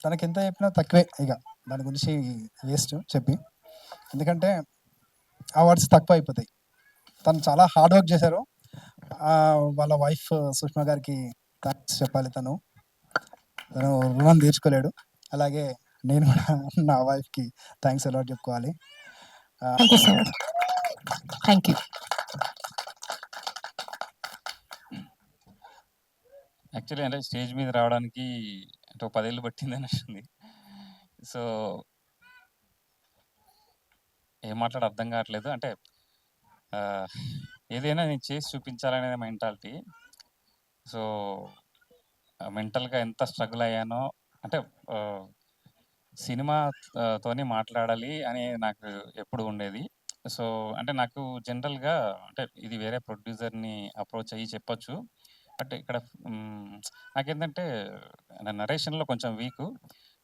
తనకి ఎంత చెప్పినా తక్కువే. ఇక దాని గురించి వేస్ట్ చెప్పి, ఎందుకంటే ఆ వర్డ్స్ తక్కువ అయిపోతాయి. తను చాలా హార్డ్ వర్క్ చేశారు. వాళ్ళ వైఫ్ సుష్మా గారికి థ్యాంక్స్ చెప్పాలి. తను రుణం తీర్చుకోలేడు. అలాగే నేను కూడా నా వైఫ్కి థ్యాంక్స్ అలాట్ చెప్పుకోవాలి. Thank you. యాక్చువల్లీ అంటే స్టేజ్ మీద రావడానికి అంటే 10 ఏళ్ళు పట్టింది అనిపిస్తుంది. సో ఏం మాట్లాడాలో అర్థం కావట్లేదు. అంటే ఏదైనా నేను చేసి చూపించాలనే మెంటాలిటీ. సో, మెంటల్‌గా ఎంత స్ట్రగుల్ అయ్యానో అంటే సినిమా తోని మాట్లాడాలి అని నాకు ఎప్పుడు ఉండేది. సో, అంటే నాకు జనరల్‌గా అంటే ఇది వేరే ప్రొడ్యూసర్‌ని అప్రోచ్ అయ్యి చెప్పొచ్చు. బట్ ఇక్కడ నాకేంటంటే నరేషన్‌లో కొంచెం వీకు.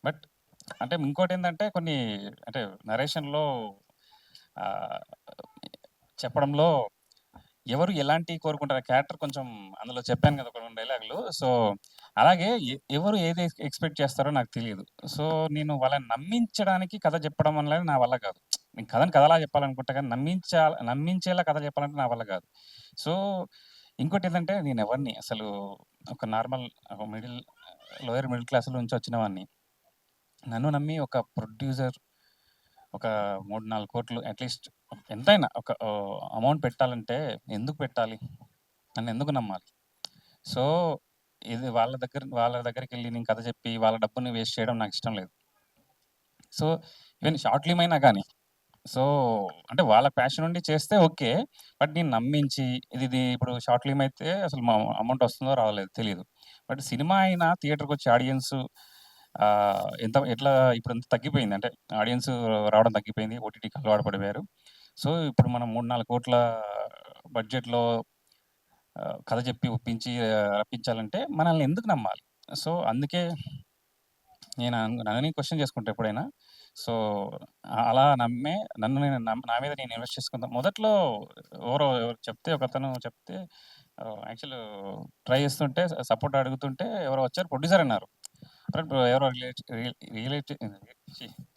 బట్ అంటే ఇంకోటేంటంటే కొన్ని అంటే నరేషన్‌లో చెప్పడంలో ఎవరు ఎలాంటియి కోరుకుంటారు? క్యారెక్టర్ కొంచెం అందులో చెప్పాను కదా! ఒక 2 డైలాగులు. సో, అలాగే ఎవరు ఏది ఎక్స్‌పెక్ట్ చేస్తారో నాకు తెలీదు. సో, నేను వాళ్ళని నమ్మించడానికి కథ చెప్పడం అనేది నా వల్ల కాదు. నేను కథని కథలా చెప్పాలనుకుంటా కానీ నమ్మించేలా కథ చెప్పాలంటే నా వల్ల కాదు. సో, ఇంకోటేంటంటే నేనెవరిని అసలు ఒక నార్మల్ ఒక లోయర్ మిడిల్ క్లాస్ నుంచి వచ్చిన వాడిని. నన్ను నమ్మి ఒక ప్రొడ్యూసర్ ఒక 3, 4 కోట్లు అట్‌లీస్ట్ ఎంతైనా ఒక అమౌంట్ పెట్టాలంటే ఎందుకు పెట్టాలి? నన్నెందుకు నమ్మాలి? సో, ఇది వాళ్ళ దగ్గరికెళ్ళి నేను కథ చెప్పి వాళ్ళ డబ్బుని వేస్ట్ చేయడం నాకిష్టం లేదు. సో, ఈవెన్ షార్ట్ ఫిల్మ్ అయినా గానీ, సో, అంటే వాళ్ళ ప్యాషన్ ఉండి చేస్తే ఓకే. బట్ నేను నమ్మించి ఇది ఇప్పుడు షార్ట్ ఫిల్మ్ అయితే అసలు అమౌంట్ వస్తుందో రాలేదో తెలీదు. బట్ సినిమా అయినా థియేటర్‌కొచ్చే ఆడియన్సు ఎట్లా ఇప్పుడంతా తగ్గిపోయింది. అంటే ఆడియన్స్ రావడం తగ్గిపోయింది. ఓటీటీకి అలవాటు పడిపోయారు. సో, ఇప్పుడు మనం 3, 4 కోట్ల బడ్జెట్‌లో కథ చెప్పి ఒప్పించి రప్పించాలంటే మనల్ని ఎందుకు నమ్మాలి? సో, అందుకే నేను నన్ను క్వెషన్ చేసుకుంటా ఎప్పుడైనా. సో, అలా నమ్మే నా మీద నేను ఇన్వెస్ట్ చేసుకుంటా. మొదట్లో ఎవరో ఒకతను చెప్తే యాక్చువల్ ట్రై చేస్తుంటే సపోర్ట్ అడుగుతుంటే ఎవరో వచ్చారు ప్రొడ్యూసర్ అన్నారు. ఎవరో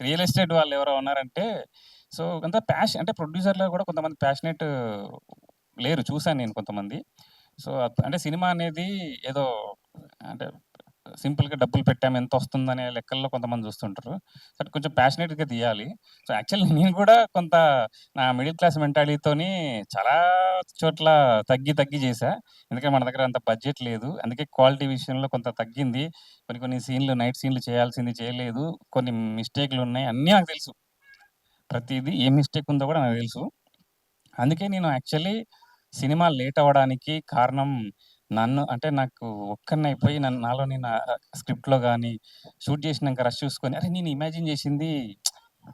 రియల్ ఎస్టేట్ వాళ్ళు ఎవరో ఉన్నారంటే సో, అంత అంటే ప్రొడ్యూసర్‌లో కూడా కొంతమంది ప్యాషనేట్ లేరు. చూసాను నేను కొంతమంది. సో, అంటే సినిమా అనేది ఏదో అంటే సింపుల్‌గా డబ్బులు పెట్టాము ఎంతొస్తుందనే లెక్కల్లో కొంతమంది చూస్తుంటారు. బట్ కొంచెం ప్యాషనేట్‌గా తీయాలి. సో, యాక్చువల్లీ నేను కూడా కొంత నా మిడిల్ క్లాస్ మెంటాలిటీతోని చాలా చోట్ల తగ్గి చేశా. ఎందుకంటే మన దగ్గర అంత బడ్జెట్ లేదు. అందుకే క్వాలిటీ విషయంలో కొంత తగ్గింది. కొన్ని సీన్‌లు నైట్ సీన్‌లు చేయాల్సింది చేయలేదు. కొన్ని మిస్టేక్‌లున్నాయి. అన్నీ నాకు తెలుసు. ప్రతీదీ ఏ మిస్టేక్ ఉందో కూడా నాకు తెలుసు. అందుకే నేను యాక్చువల్లీ సినిమా లేట్ అవ్వడానికి కారణం అంటే నాకు ఒక్కడినైపోయి నాలో నేను స్క్రిప్ట్‌లో గాని, షూట్ చేసినాక రష్ చూసుకొని అరే! నేను ఇమాజిన్ చేసింది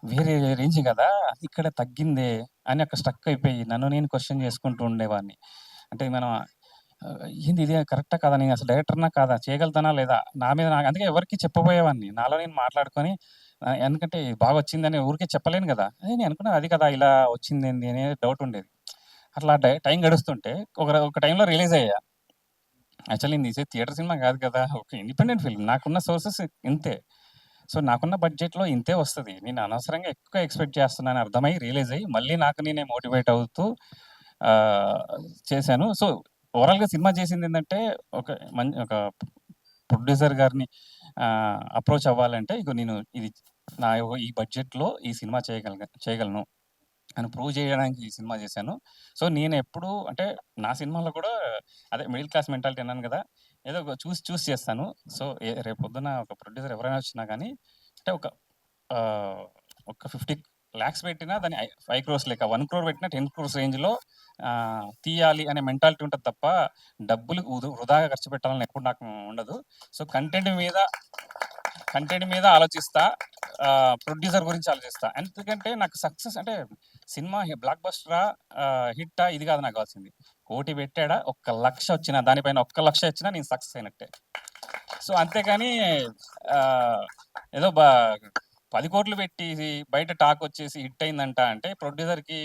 వేరే రేంజ్ కదా! ఇక్కడ తగ్గిందే అని అక్కడ స్ట్రక్ అయిపోయి నన్ను నేను క్వెషన్ చేసుకుంటూ ఉండేవాడిని. అంటే మనం ఏంది ఇది కరెక్టా కాదా? నేను అసలు డైరెక్టర్‌నా కాదా? చేయగలుగుతానా లేదా? నా మీద అందుకే ఎవరికీ చెప్పబోయేవాడిని. నాలో నేను మాట్లాడుకొని ఎందుకంటే బాగొచ్చిందని ఊరికే చెప్పలేను గదా! నేను అనుకున్నా అది కదా! ఇలా వచ్చిందేంది అనే డౌట్ ఉండేది. అట్లా టైం గడుస్తుంటే ఒక టైంలో రియలైజ్ అయ్యా. యాక్చువల్లీ నేను తీసేది థియేటర్ సినిమా కాదు కదా! ఒక ఇండిపెండెంట్ ఫిల్మ్. నాకున్న సోర్సెస్ ఇంతే. సో, నాకున్న బడ్జెట్‌లో ఇంతే వస్తది. నేను అనవసరంగా ఎక్కువ ఎక్స్‌పెక్ట్ చేస్తున్నానని అర్థమై రియలైజ్ అయ్యి మళ్ళీ నాకు నేనే మోటివేట్ అవుతూ ఆహ్, చేశాను. సో, ఓవరాల్‌గా సినిమా చేసిందేంటంటే ఒక ప్రొడ్యూసర్ గారిని అప్రోచ్ అవ్వాలంటే ఇగో నేను ఈ బడ్జెట్‌లో ఈ సినిమా చేయగలను అని ప్రూవ్ చేయడానికి ఈ సినిమా చేశాను. సో, నేనెప్పుడూ అంటే నా సినిమాలో కూడా అదే మిడిల్ క్లాస్ మెంటాలిటీ అన్నాను గదా! ఏదో చూసి చేస్తాను. సో, రేపొద్దున ఒక ప్రొడ్యూసర్ ఎవరైనా వచ్చినా గానీ అంటే ఆహ్, ఒక 50,00,000 పెట్టినా దాన్ని 5 క్రోర్స్ లెక్క 1 క్రోర్ పెట్టినా 10 క్రోర్స్ రేంజ్‌లో తీయాలి అనే మెంటాలిటీ ఉంటది తప్ప డబ్బులు వృధాగా ఖర్చు పెట్టాలని ఎప్పుడు నాకు ఉండదు. సో, కంటెంట్ మీద ఆలోచిస్తా. ప్రొడ్యూసర్ గురించి ఆలోచిస్తా. ఎందుకంటే నాకు సక్సెస్ అంటే సినిమా బ్లాక్ బస్టరా? హిట్టా? ఇది కాదు నాకు కావాల్సింది. 1,00,000 పెట్టాడా? 1,00,000 వచ్చినా దానిపైన 1,00,000 వచ్చినా నేను సక్సెస్ అయినట్టే. సో, అంతేగాని ఏదో 10,00,00,000 పెట్టి బయట టాక్ వచ్చేసి హిట్ అయిందంట అంటే ప్రొడ్యూసర్‌కి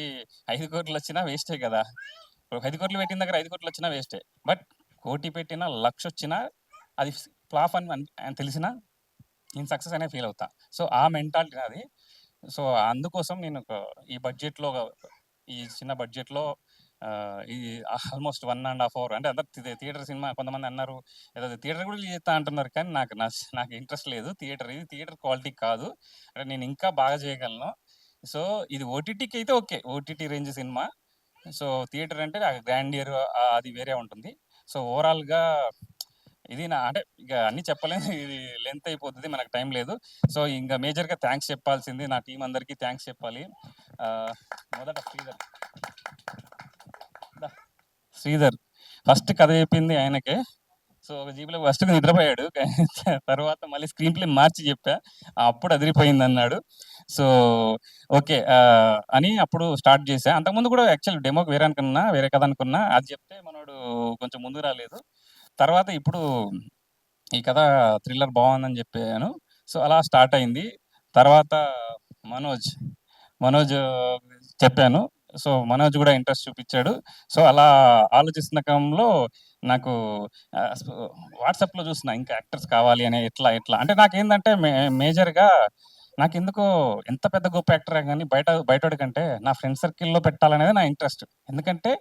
5,00,00,000 వచ్చినా వేస్టే కదా! 5,00,00,000 పెట్టిన దగ్గర 5,00,00,000 వచ్చినా వేస్టే. బట్ 1,00,00,000 పెట్టినా 1,00,000 వచ్చినా అది ఫ్లాప్ అని తెలిసినా నేను సక్సెస్ అనే ఫీల్ అవుతా. సో, ఆ మెంటాలిటీ నాది. సో, అందుకోసం నేను ఈ చిన్న బడ్జెట్‌లో ఈ ఆల్మోస్ట్ 1 ½ అవర్ అంటే అందరు థియేటర్ సినిమా కొంతమంది అన్నారు. ఏదో థియేటర్ కూడా రిలీజ్ చేస్తా అంటున్నారు. కానీ నాకు ఇంట్రెస్ట్ లేదు. ఇది థియేటర్ క్వాలిటీ కాదు. అంటే నేను ఇంకా బాగా చేయగలను. సో, ఇది ఓటీటీకి అయితే okay. OTT range cinema. So, theatre అంటే గ్రాండియర్ అది వేరే ఉంటుంది. సో, ఓవరాల్‌గా ఇది అంటే ఇక అన్నీ చెప్పలేను. ఇది లెంత్ అయిపోతది. మనకు టైం లేదు. సో, ఇంక మేజర్‌గా థాంక్స్ చెప్పాల్సింది నా టీమ్ అందరికీ థాంక్స్ చెప్పాలి. మొదట శ్రీధర్ ఫస్ట్ కథ చెప్పింది ఆయనకే. సో ఒక జీబులో ఫస్ట్ నిద్రపోయాడు. తర్వాత మళ్ళీ స్క్రీన్ ప్లే మార్చి చెప్పా, అప్పుడు అదిరిపోయింది అన్నాడు. సో ఓకే అని అప్పుడు స్టార్ట్ చేశా. అంతకుముందు కూడా యాక్చువల్ డెమోకి వేరే కథ అనుకున్నా, అది చెప్తే మనోడు కొంచెం ముందుకు రాలేదు. తర్వాత ఇప్పుడు ఈ కథ థ్రిల్లర్ బాగుందని చెప్పాను. సో అలా స్టార్ట్ అయింది. తర్వాత మనోజ్ చెప్పాను. సో మనోజ్ కూడా ఇంట్రెస్ట్ చూపించాడు. సో అలా ఆలోచిస్తున్న క్రమంలో నాకు వాట్సాప్లో చూసిన ఇంకా యాక్టర్స్ కావాలి అని, ఎట్లా అంటే నాకేంటంటే మేజర్గా నాకు ఎందుకో ఎంత పెద్ద గొప్ప యాక్టర్ కానీ బయటోడి కంటే నా ఫ్రెండ్ సర్కిల్లో పెట్టాలనేది నా ఇంట్రెస్ట్. ఎందుకంటే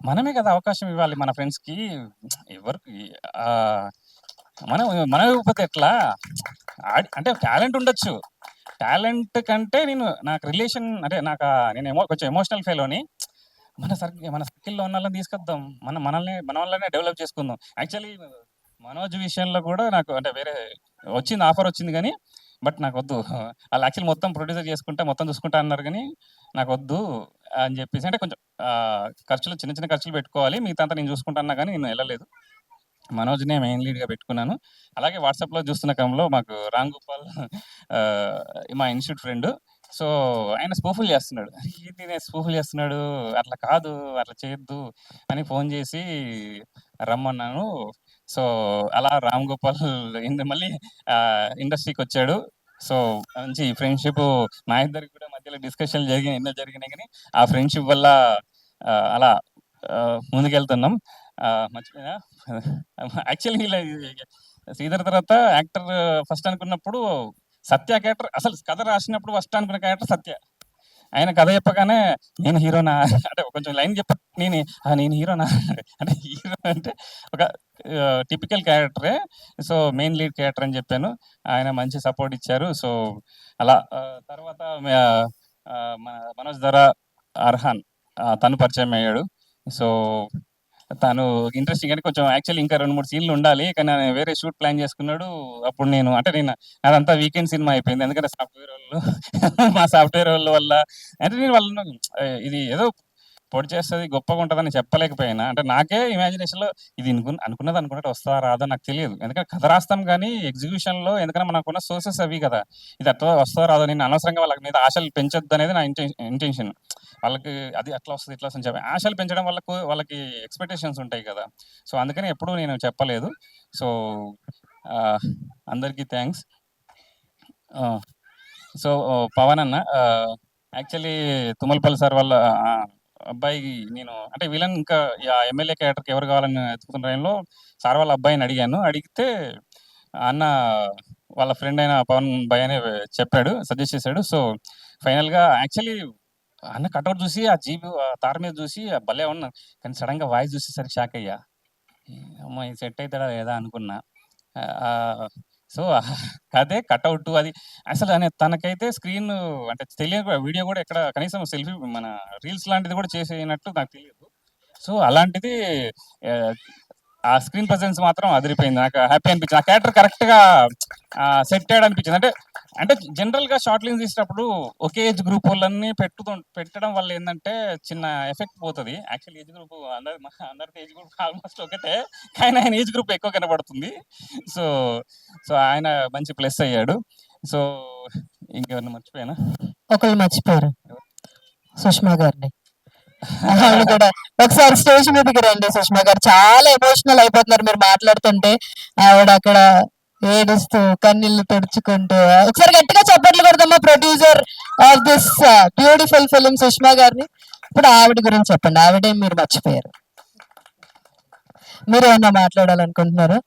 మనమే కదా అవకాశం ఇవ్వాలి మన ఫ్రెండ్స్కి. ఎవరికి మనం ఇవ్వకపోతే ఎట్లా? అంటే టాలెంట్ ఉండొచ్చు, టాలెంట్ కంటే నాకు రిలేషన్ అంటే నేను కొంచెం ఎమోషనల్ ఫెలోని. మన సర్కిల్లో ఉన్న వాళ్ళని తీసుకొద్దాం, మన వాళ్ళనే డెవలప్ చేసుకుందాం. యాక్చువల్లీ మనోజ్ విషయంలో కూడా నాకు అంటే వేరే ఆఫర్ వచ్చింది కానీ, బట్ నాకు వద్దు. వాళ్ళు యాక్చువల్లీ మొత్తం ప్రొడ్యూసర్ మొత్తం చూసుకుంటా అన్నారు కానీ నాకు వద్దు అని చెప్పేసి, అంటే కొంచెం ఖర్చులు చిన్న ఖర్చులు పెట్టుకోవాలి, మిగతా అంతా నేను చూసుకుంటా అన్నా కానీ నేను వెళ్ళలేదు. మనోజ్‌నే మెయిన్ లీడ్‌గా పెట్టుకున్నాను. అలాగే వాట్సాప్‌లో చూస్తున్న క్రమంలో మాకు రామ్ గోపాల్ మా ఇన్‌స్టిట్యూట్ ఫ్రెండ్. సో ఆయన స్పూఫుల్ చేస్తున్నాడు. ఏంది స్పూఫుల్ చేస్తున్నాడు, అట్లా కాదు, అట్లా చేయొద్దు అని ఫోన్ చేసి రమ్మన్నాను. సో అలా రామ్ గోపాల్ మళ్ళీ ఇండస్ట్రీకి వచ్చాడు. సో మంచి ఫ్రెండ్షిప్ మా ఇద్దరికి కూడా మధ్యలో డిస్కషన్లు ఎన్నో జరిగినాయి కానీ ఆ ఫ్రెండ్షిప్ వల్ల అలా ముందుకెళ్తున్నాం. మర్చిపోయినా యాక్చువల్లీ శ్రీధర్ తర్వాత యాక్టర్ ఫస్ట్ అనుకున్నప్పుడు సత్య క్యారెక్టర్, అసలు కథ రాసినప్పుడు ఫస్ట్ అనుకున్న క్యారెక్టర్ సత్య. ఆయన కథ చెప్పగానే నేను హీరోనా అంటే కొంచెం లైన్ నేను హీరోనా అంటే హీరో అంటే ఒక టిపికల్ క్యారెక్టరే. సో మెయిన్ లీడ్ క్యారెక్టర్ అని చెప్పాను. ఆయన మంచి సపోర్ట్ ఇచ్చారు. సో అలా తర్వాత మన మనోజ్ ధర అర్హాన్ తను పరిచయం అయ్యాడు. సో తను ఇంట్రెస్టింగ్ అంటే కొంచెం యాక్చువల్లీ ఇంకా 2-3 సీన్లు ఉండాలి కానీ వేరే షూట్ ప్లాన్ చేసుకున్నాడు. అప్పుడు నేను అదంతా వీకెండ్ సినిమా అయిపోయింది. ఎందుకంటే మా సాఫ్ట్వేర్ వాళ్ళ వల్ల అంటే నేను వాళ్ళను ఇది ఏదో పొడి చేస్తుంది గొప్పగా ఉంటుందని చెప్పలేకపోయినా, అంటే నాకే ఇమాజినేషన్లో ఇది అనుకున్నట్టు వస్తుందా రాదా నాకు తెలియదు. ఎందుకంటే కథ రాస్తాం కానీ ఎగ్జిక్యూషన్లో ఎందుకంటే మనకున్న సోర్సెస్ అవి కదా, ఇది అట్లా వస్తుందో రాదో, నేను అనవసరంగా వాళ్ళ మీద ఆశలు పెంచొద్దు అనేది నా ఇంటెన్షన్. వాళ్ళకి అది అట్లా వస్తుంది ఇట్లా వస్తుంది చెప్పి ఆశలు పెంచడం వాళ్ళకి ఎక్స్పెక్టేషన్స్ ఉంటాయి కదా. సో అందుకని ఎప్పుడూ నేను చెప్పలేదు. సో అందరికీ థ్యాంక్స్. సో పవన్ అన్న యాక్చువల్లీ తుమ్మలపల్లి సార్ వాళ్ళ అబ్బాయికి నేను అంటే విలన్ ఇంకా ఎమ్మెల్యే క్యారెక్టర్కి ఎవరు కావాలని ఎత్తుకున్న టైంలో సార్ వాళ్ళ అబ్బాయిని అడిగితే అన్న వాళ్ళ ఫ్రెండ్ అయిన పవన్ బాయ్ అని చెప్పాడు, సజెస్ట్ చేశాడు. సో ఫైనల్గా యాక్చువల్లీ అన్న కట్అవుట్ చూసి ఆ జీబీ తార మీద చూసి భలే ఉన్నా, కానీ సడన్గా వాయిస్ చూసేసరికి షాక్ అయ్యా. అమ్మాయి సెట్ అవుతాడా లేదా అనుకున్నా. సో అదే కట్అవుట్ అది అసలు తనకైతే స్క్రీన్ అంటే తెలియదు, వీడియో కూడా ఎక్కడ కనీసం సెల్ఫీ మన రీల్స్ లాంటిది కూడా చేసేనట్టు నాకు తెలియదు. సో అలాంటిది ఆ స్క్రీన్ ప్రజెన్స్ మాత్రం అదిరిపోయింది. నాకు హ్యాపీ అనిపించింది. ఆ క్యారెక్టర్ కరెక్ట్గా సెట్ అయ్యాడు అనిపించింది. అంటే జనరల్గా షార్ట్ లింక్ తీసినప్పుడు ఒకే ఏజ్ గ్రూప్ వాళ్ళని పెట్టడం వల్ల ఏంటంటే చిన్న ఎఫెక్ట్ పోతుంది. యాక్చువల్ ఏజ్ గ్రూప్ అందరితో ఏజ్ గ్రూప్ ఆల్మోస్ట్ ఒకటే, కానీ ఆయన ఏజ్ గ్రూప్ ఎక్కువ కనబడుతుంది. సో ఆయన మంచి ప్లస్ అయ్యాడు. సో ఇంకెవరిని మర్చిపోయానా? ఒకళ్ళు మర్చిపోయారు, సుష్మా గారిని. కూడా ఒకసారి స్టేజ్ మీదకి రండి. సుష్మా గారు చాలా ఎమోషనల్ అయిపోతున్నారు మీరు మాట్లాడుతుంటే. ఆవిడ అక్కడ ఏడుస్తూ కన్నీళ్లు తుడుచుకుంటూ, ఒకసారి గట్టిగా చప్పట్లు కొడదామా producer of this beautiful film Sushma గారిని. ఇప్పుడు ఆవిడ గురించి చెప్పండి, ఆవిడే మీరు మర్చిపోయారు. మీరు ఏమన్నా మాట్లాడాలనుకుంటున్నారా?